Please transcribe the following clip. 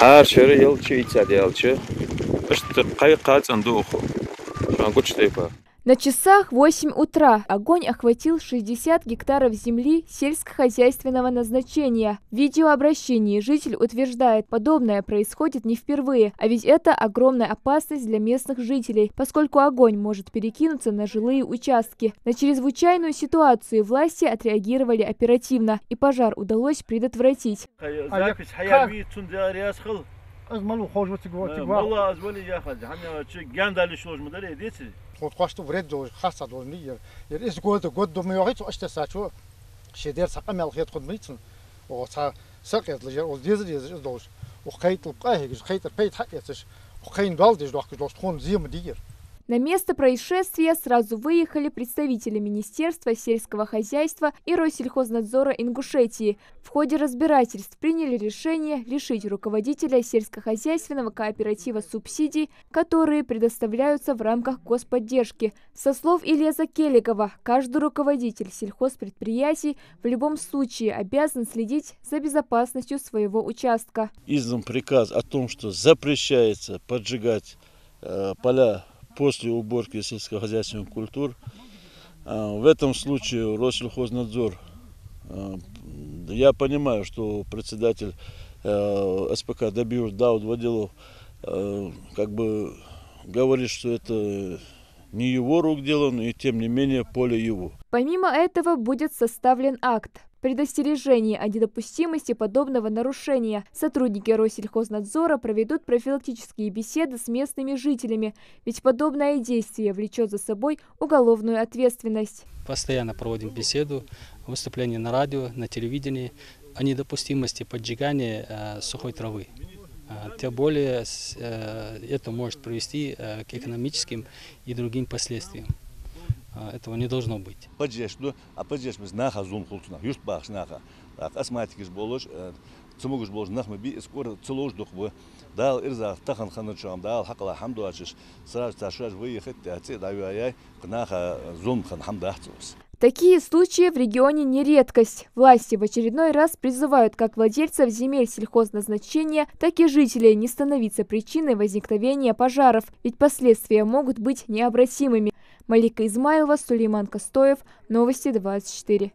Her şey yılçı içeri yılçı. İşte kayıkat sandığı. Şu an güç teypa. На часах 8 утра. Огонь охватил 60 гектаров земли сельскохозяйственного назначения. В видеообращении житель утверждает, подобное происходит не впервые, а ведь это огромная опасность для местных жителей, поскольку огонь может перекинуться на жилые участки. На чрезвычайную ситуацию власти отреагировали оперативно, и пожар удалось предотвратить. Qo'rqochni vred jo'j xassa do'zni yer is go'd do'mi yo'g'it ishta chu sheder saqa mel xet qudmitsin o sa saqet yer o dezir dezir do'j o qaytib qayh qaytib peyt haqetish o qayn dal dej do'q do'q xon zim digir. На место происшествия сразу выехали представители Министерства сельского хозяйства и Россельхознадзора Ингушетии. В ходе разбирательств приняли решение лишить руководителя сельскохозяйственного кооператива субсидий, которые предоставляются в рамках господдержки. Со слов Ильяза Келикова, каждый руководитель сельхозпредприятий в любом случае обязан следить за безопасностью своего участка. Издан приказ о том, что запрещается поджигать поля после уборки сельскохозяйственных культур. В этом случае Россельхознадзор, я понимаю, что председатель СПК Дабиуш Дауд Вадилов как бы говорит, что это не его рук дело, но и тем не менее поле его. Помимо этого будет составлен акт предостережение о недопустимости подобного нарушения. Сотрудники Россельхознадзора проведут профилактические беседы с местными жителями, ведь подобное действие влечет за собой уголовную ответственность. Постоянно проводим беседу, выступления на радио, на телевидении о недопустимости поджигания сухой травы. Тем более это может привести к экономическим и другим последствиям. Этого не должно быть. Такие случаи в регионе не редкость. Власти в очередной раз призывают как владельцев земель сельхозназначения, так и жителей не становиться причиной возникновения пожаров, ведь последствия могут быть необратимыми. Малика Измайлова, Сулейман Костоев, Новости 24.